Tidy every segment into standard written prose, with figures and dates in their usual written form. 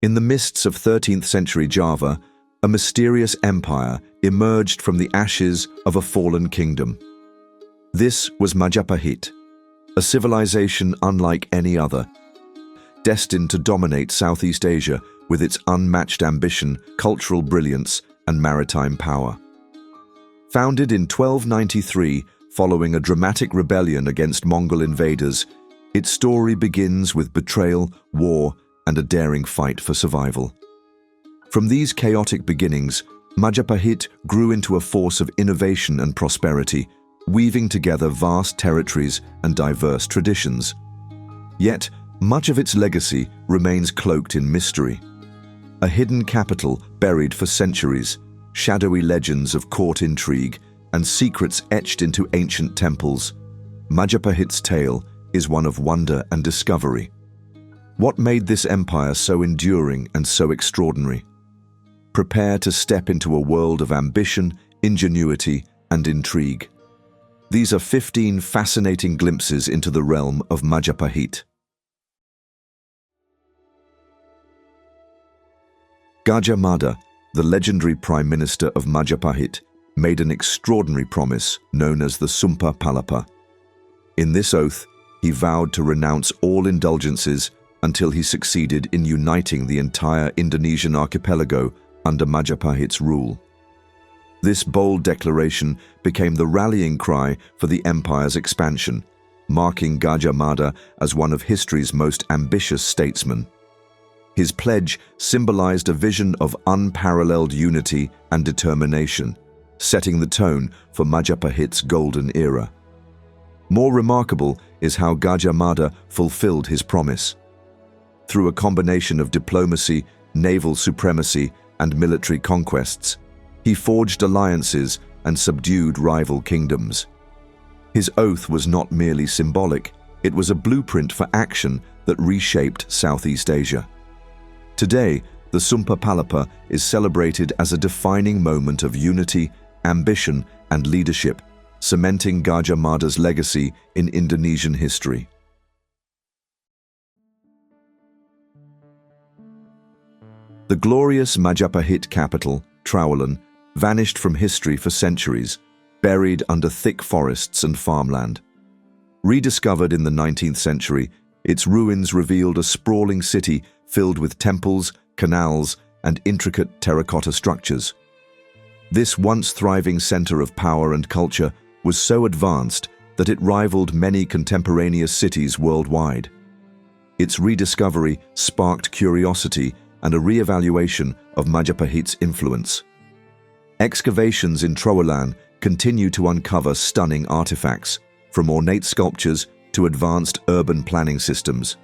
In the mists of 13th century Java, a mysterious empire emerged from the ashes of a fallen kingdom. This was Majapahit, a civilization unlike any other, destined to dominate Southeast Asia with its unmatched ambition, cultural brilliance, and maritime power. Founded in 1293 following a dramatic rebellion against Mongol invaders, its story begins with betrayal, war, and a daring fight for survival. From these chaotic beginnings, Majapahit grew into a force of innovation and prosperity, weaving together vast territories and diverse traditions. Yet, much of its legacy remains cloaked in mystery. A hidden capital buried for centuries, shadowy legends of court intrigue, and secrets etched into ancient temples, Majapahit's tale is one of wonder and discovery. What made this empire so enduring and so extraordinary? Prepare to step into a world of ambition, ingenuity, and intrigue. These are 15 fascinating glimpses into the realm of Majapahit. Gajah Mada, the legendary prime minister of Majapahit, made an extraordinary promise known as the Sumpah Palapa. In this oath, he vowed to renounce all indulgences until he succeeded in uniting the entire Indonesian archipelago under Majapahit's rule. This bold declaration became the rallying cry for the empire's expansion, marking Gajah Mada as one of history's most ambitious statesmen. His pledge symbolized a vision of unparalleled unity and determination, setting the tone for Majapahit's golden era. More remarkable is how Gajah Mada fulfilled his promise. Through a combination of diplomacy, naval supremacy, and military conquests, he forged alliances and subdued rival kingdoms. His oath was not merely symbolic, it was a blueprint for action that reshaped Southeast Asia. Today, the Sumpah Palapa is celebrated as a defining moment of unity, ambition, and leadership, cementing Gajah Mada's legacy in Indonesian history. The glorious Majapahit capital, Trawalan, vanished from history for centuries, buried under thick forests and farmland. Rediscovered in the 19th century, its ruins revealed a sprawling city filled with temples, canals, and intricate terracotta structures. This once thriving center of power and culture was so advanced that it rivaled many contemporaneous cities worldwide. Its rediscovery sparked curiosity and a re-evaluation of Majapahit's influence. Excavations in Trawalan continue to uncover stunning artifacts, from ornate sculptures to advanced urban planning systems.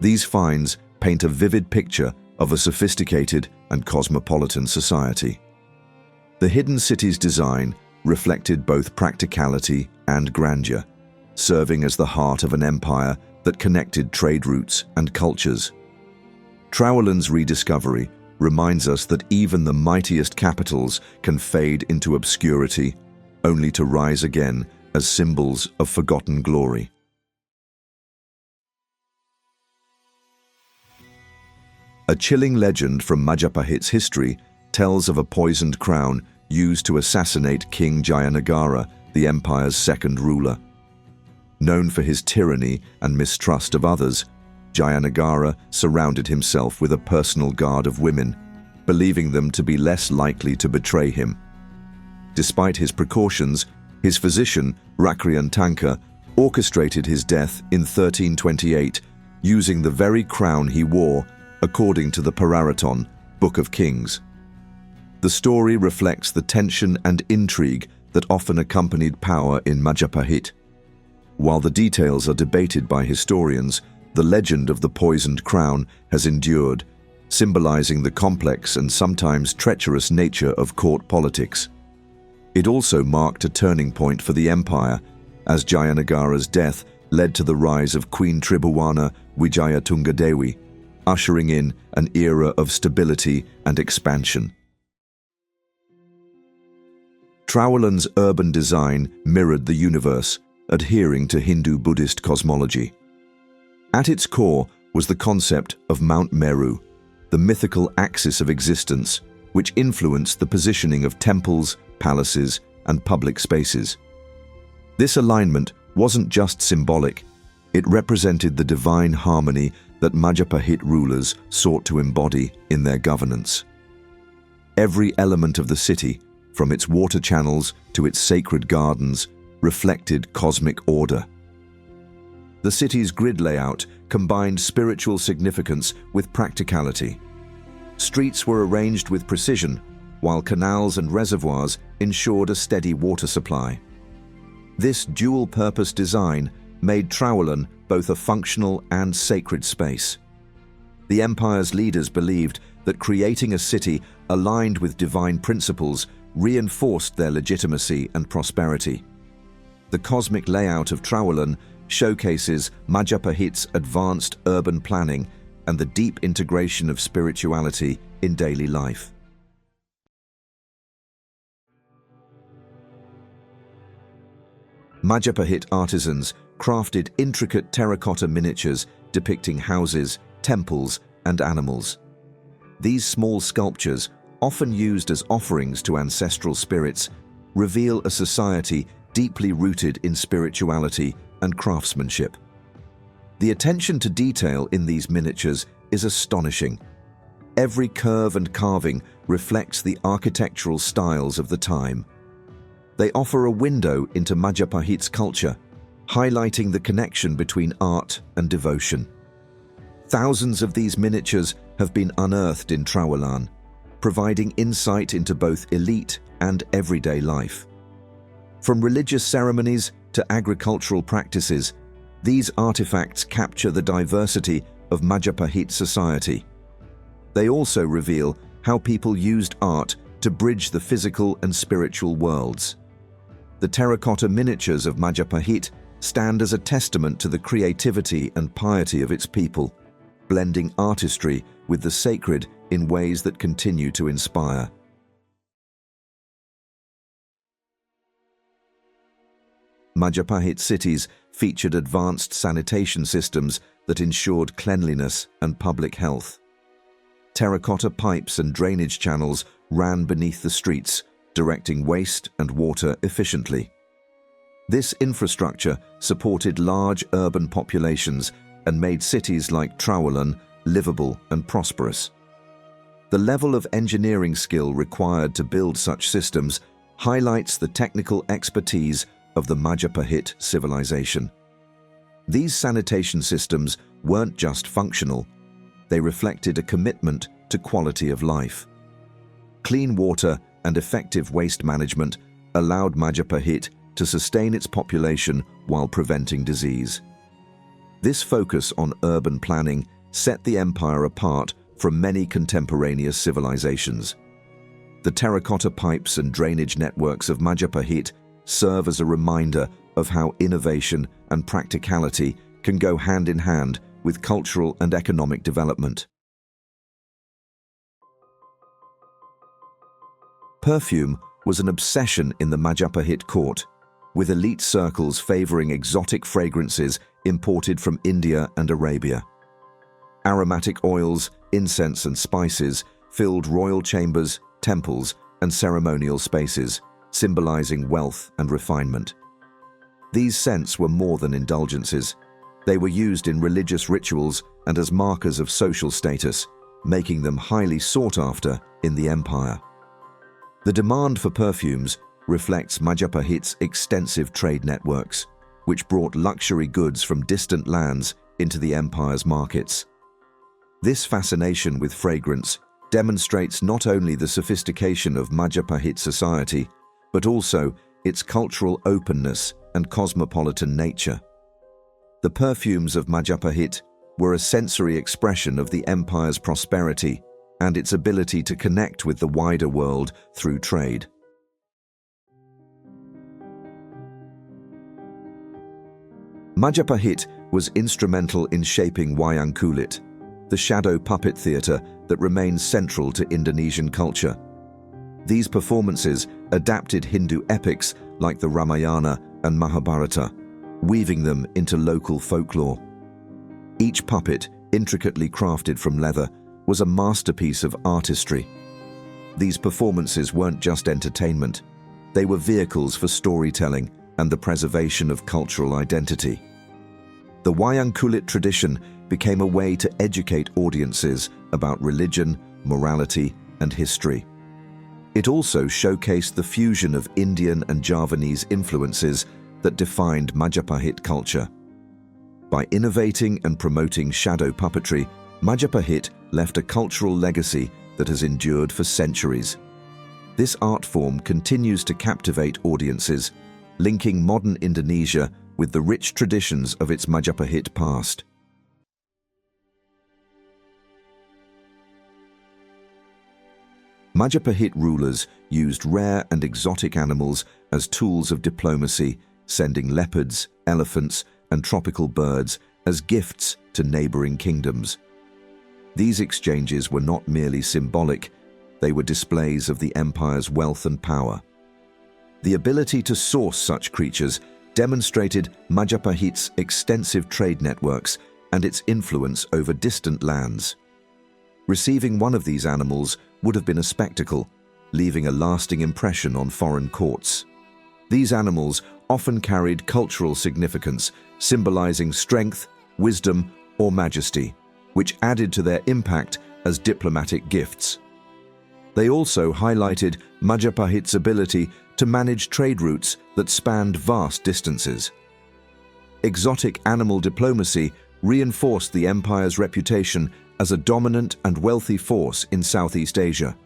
These finds paint a vivid picture of a sophisticated and cosmopolitan society. The hidden city's design reflected both practicality and grandeur, serving as the heart of an empire that connected trade routes and cultures. Trawalan's rediscovery reminds us that even the mightiest capitals can fade into obscurity, only to rise again as symbols of forgotten glory. A chilling legend from Majapahit's history tells of a poisoned crown used to assassinate King Jayanagara, the empire's second ruler. Known for his tyranny and mistrust of others, Jayanagara surrounded himself with a personal guard of women, believing them to be less likely to betray him. Despite his precautions, his physician, Rakryantanka, orchestrated his death in 1328, using the very crown he wore, according to the Pararaton, Book of Kings. The story reflects the tension and intrigue that often accompanied power in Majapahit. While the details are debated by historians, the legend of the poisoned crown has endured, symbolizing the complex and sometimes treacherous nature of court politics. It also marked a turning point for the empire, as Jayanagara's death led to the rise of Queen Tribhuwana Wijayatunggadewi, ushering in an era of stability and expansion. Trawalan's urban design mirrored the universe, adhering to Hindu-Buddhist cosmology. At its core was the concept of Mount Meru, the mythical axis of existence, which influenced the positioning of temples, palaces, and public spaces. This alignment wasn't just symbolic, it represented the divine harmony that Majapahit rulers sought to embody in their governance. Every element of the city, from its water channels to its sacred gardens, reflected cosmic order. The city's grid layout combined spiritual significance with practicality. Streets were arranged with precision, while canals and reservoirs ensured a steady water supply. This dual-purpose design made Trawalan both a functional and sacred space. The empire's leaders believed that creating a city aligned with divine principles reinforced their legitimacy and prosperity. The cosmic layout of Trawalan showcases Majapahit's advanced urban planning and the deep integration of spirituality in daily life. Majapahit artisans crafted intricate terracotta miniatures depicting houses, temples, and animals. These small sculptures, often used as offerings to ancestral spirits, reveal a society deeply rooted in spirituality and craftsmanship. The attention to detail in these miniatures is astonishing. Every curve and carving reflects the architectural styles of the time. They offer a window into Majapahit's culture, highlighting the connection between art and devotion. Thousands of these miniatures have been unearthed in Trawalan, providing insight into both elite and everyday life. From religious ceremonies to agricultural practices, these artifacts capture the diversity of Majapahit society. They also reveal how people used art to bridge the physical and spiritual worlds. The terracotta miniatures of Majapahit stand as a testament to the creativity and piety of its people, blending artistry with the sacred in ways that continue to inspire. Majapahit cities featured advanced sanitation systems that ensured cleanliness and public health. Terracotta pipes and drainage channels ran beneath the streets, directing waste and water efficiently. This infrastructure supported large urban populations and made cities like Trawalan livable and prosperous. The level of engineering skill required to build such systems highlights the technical expertise of the Majapahit civilization. These sanitation systems weren't just functional, they reflected a commitment to quality of life. Clean water and effective waste management allowed Majapahit to sustain its population while preventing disease. This focus on urban planning set the empire apart from many contemporaneous civilizations. The terracotta pipes and drainage networks of Majapahit serve as a reminder of how innovation and practicality can go hand in hand with cultural and economic development. Perfume was an obsession in the Majapahit court, with elite circles favoring exotic fragrances imported from India and Arabia. Aromatic oils, incense, and spices filled royal chambers, temples, and ceremonial spaces, symbolizing wealth and refinement. These scents were more than indulgences. They were used in religious rituals and as markers of social status, making them highly sought after in the empire. The demand for perfumes reflects Majapahit's extensive trade networks, which brought luxury goods from distant lands into the empire's markets. This fascination with fragrance demonstrates not only the sophistication of Majapahit society, but also its cultural openness and cosmopolitan nature. The perfumes of Majapahit were a sensory expression of the empire's prosperity and its ability to connect with the wider world through trade. Majapahit was instrumental in shaping wayang kulit, the shadow puppet theatre that remains central to Indonesian culture. These performances adapted Hindu epics like the Ramayana and Mahabharata, weaving them into local folklore. Each puppet, intricately crafted from leather, was a masterpiece of artistry. These performances weren't just entertainment. They were vehicles for storytelling and the preservation of cultural identity. The wayang kulit tradition became a way to educate audiences about religion, morality, and history. It also showcased the fusion of Indian and Javanese influences that defined Majapahit culture. By innovating and promoting shadow puppetry, Majapahit left a cultural legacy that has endured for centuries. This art form continues to captivate audiences, linking modern Indonesia with the rich traditions of its Majapahit past. Majapahit rulers used rare and exotic animals as tools of diplomacy, sending leopards, elephants, and tropical birds as gifts to neighboring kingdoms. These exchanges were not merely symbolic, they were displays of the empire's wealth and power. The ability to source such creatures demonstrated Majapahit's extensive trade networks and its influence over distant lands. Receiving one of these animals would have been a spectacle, leaving a lasting impression on foreign courts. These animals often carried cultural significance, symbolizing strength, wisdom, or majesty, which added to their impact as diplomatic gifts. They also highlighted Majapahit's ability to manage trade routes that spanned vast distances. Exotic animal diplomacy reinforced the empire's reputation as a dominant and wealthy force in Southeast Asia.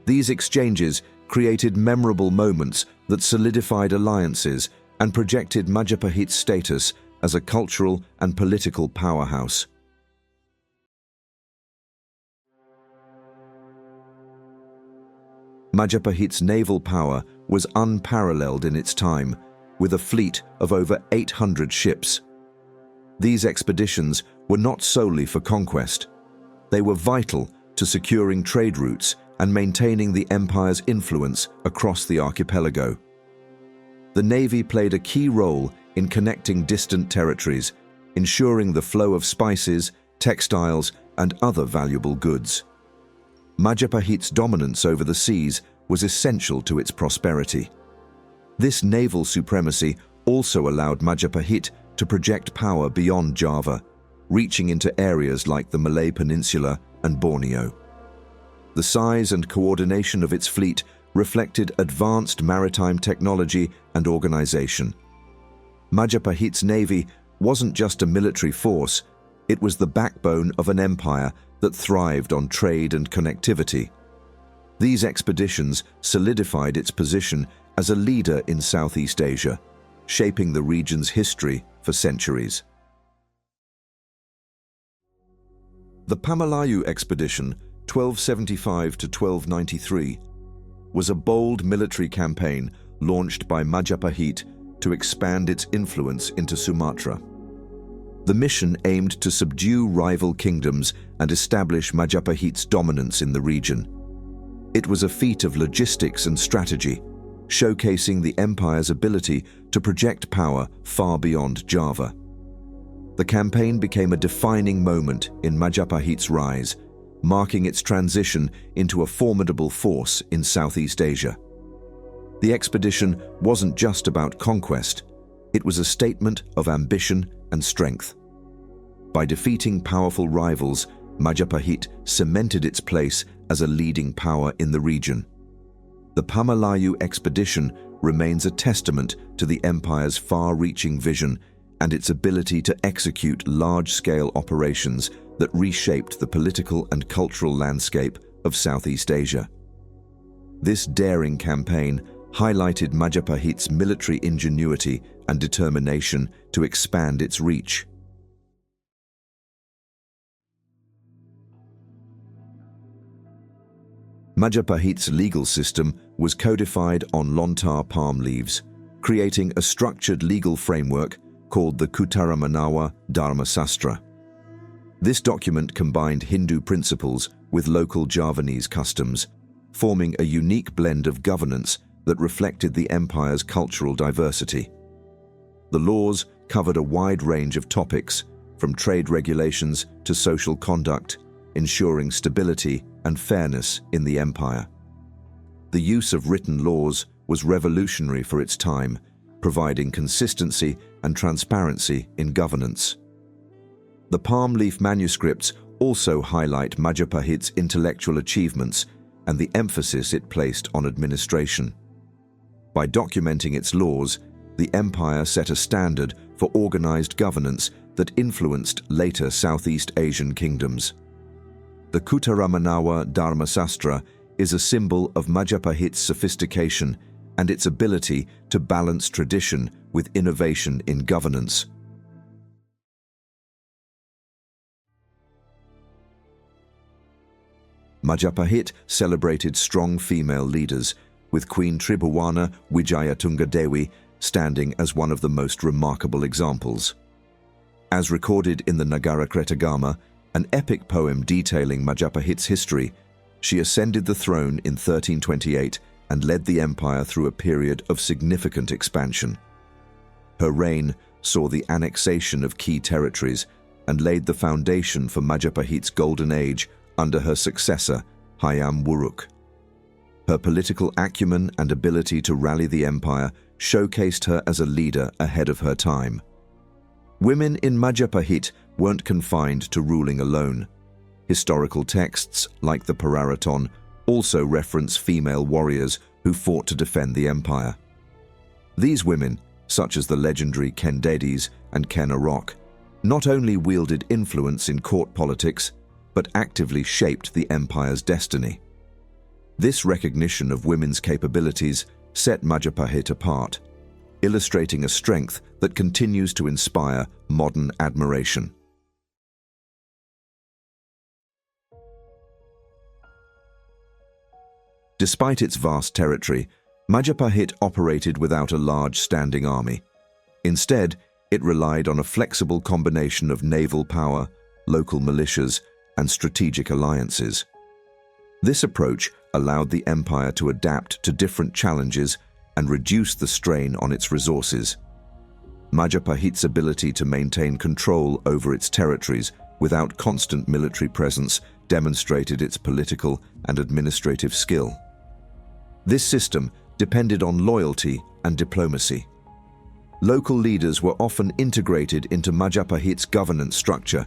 These exchanges created memorable moments that solidified alliances and projected Majapahit's status as a cultural and political powerhouse. Majapahit's naval power was unparalleled in its time, with a fleet of over 800 ships. These expeditions were not solely for conquest. They were vital to securing trade routes and maintaining the empire's influence across the archipelago. The navy played a key role in connecting distant territories, ensuring the flow of spices, textiles, and other valuable goods. Majapahit's dominance over the seas was essential to its prosperity. This naval supremacy also allowed Majapahit to project power beyond Java, reaching into areas like the Malay Peninsula and Borneo. The size and coordination of its fleet reflected advanced maritime technology and organization. Majapahit's navy wasn't just a military force, it was the backbone of an empire that thrived on trade and connectivity. These expeditions solidified its position as a leader in Southeast Asia, shaping the region's history for centuries. The Pamalayu expedition, 1275 to 1293, was a bold military campaign launched by Majapahit to expand its influence into Sumatra. The mission aimed to subdue rival kingdoms and establish Majapahit's dominance in the region. It was a feat of logistics and strategy, showcasing the empire's ability to project power far beyond Java. The campaign became a defining moment in Majapahit's rise, marking its transition into a formidable force in Southeast Asia. The expedition wasn't just about conquest, it was a statement of ambition and strength. By defeating powerful rivals, Majapahit cemented its place as a leading power in the region. The Pamalayu expedition remains a testament to the empire's far-reaching vision and its ability to execute large-scale operations that reshaped the political and cultural landscape of Southeast Asia. This daring campaign highlighted Majapahit's military ingenuity and determination to expand its reach. Majapahit's legal system was codified on lontar palm leaves, creating a structured legal framework called the Kuttaramanawa Dharmasastra. This document combined Hindu principles with local Javanese customs, forming a unique blend of governance that reflected the empire's cultural diversity. The laws covered a wide range of topics, from trade regulations to social conduct, ensuring stability and fairness in the empire. The use of written laws was revolutionary for its time, providing consistency and transparency in governance. The palm leaf manuscripts also highlight Majapahit's intellectual achievements and the emphasis it placed on administration. By documenting its laws, the empire set a standard for organized governance that influenced later Southeast Asian kingdoms. The Kuttaramanawa Dharmasastra is a symbol of Majapahit's sophistication and its ability to balance tradition with innovation in governance. Majapahit celebrated strong female leaders, with Queen Tribhuwana Wijayatunga Dewi standing as one of the most remarkable examples. As recorded in the Nagara Kretagama, an epic poem detailing Majapahit's history, she ascended the throne in 1328 and led the empire through a period of significant expansion. Her reign saw the annexation of key territories and laid the foundation for Majapahit's golden age under her successor, Hayam Wuruk. Her political acumen and ability to rally the empire showcased her as a leader ahead of her time. Women in Majapahit weren't confined to ruling alone. Historical texts, like the Pararaton, also reference female warriors who fought to defend the empire. These women, such as the legendary Kendedis and Ken Arok, not only wielded influence in court politics, but actively shaped the empire's destiny. This recognition of women's capabilities set Majapahit apart, illustrating a strength that continues to inspire modern admiration. Despite its vast territory, Majapahit operated without a large standing army. Instead, it relied on a flexible combination of naval power, local militias, and strategic alliances. This approach allowed the empire to adapt to different challenges and reduce the strain on its resources. Majapahit's ability to maintain control over its territories without constant military presence demonstrated its political and administrative skill. This system depended on loyalty and diplomacy. Local leaders were often integrated into Majapahit's governance structure,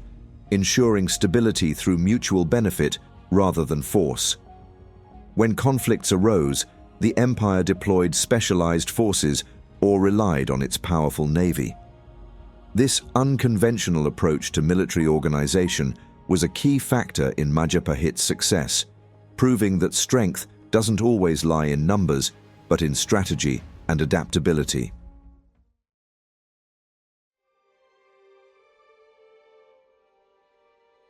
ensuring stability through mutual benefit rather than force. When conflicts arose, the empire deployed specialized forces or relied on its powerful navy. This unconventional approach to military organization was a key factor in Majapahit's success, proving that strength doesn't always lie in numbers, but in strategy and adaptability.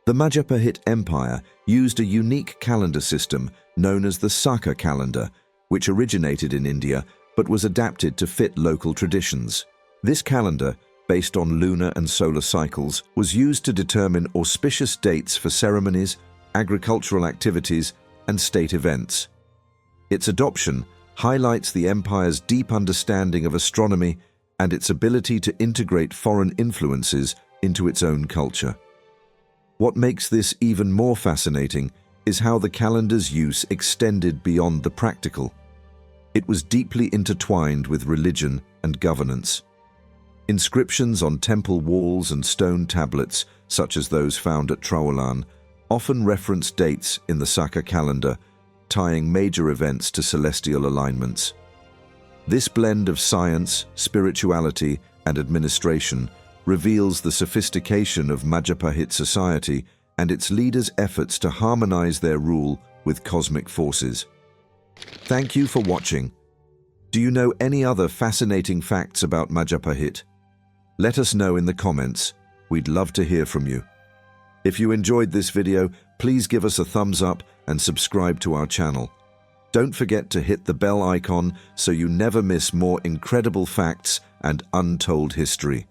The Majapahit Empire used a unique calendar system known as the Saka calendar, which originated in India but was adapted to fit local traditions. This calendar, based on lunar and solar cycles, was used to determine auspicious dates for ceremonies, agricultural activities, and state events. Its adoption highlights the empire's deep understanding of astronomy and its ability to integrate foreign influences into its own culture. What makes this even more fascinating is how the calendar's use extended beyond the practical. It was deeply intertwined with religion and governance. Inscriptions on temple walls and stone tablets, such as those found at Traulan, often reference dates in the Saka calendar, tying major events to celestial alignments. This blend of science, spirituality, and administration reveals the sophistication of Majapahit society and its leaders' efforts to harmonize their rule with cosmic forces. Thank you for watching. Do you know any other fascinating facts about Majapahit? Let us know in the comments. We'd love to hear from you. If you enjoyed this video, please give us a thumbs up and subscribe to our channel. Don't forget to hit the bell icon so you never miss more incredible facts and untold history.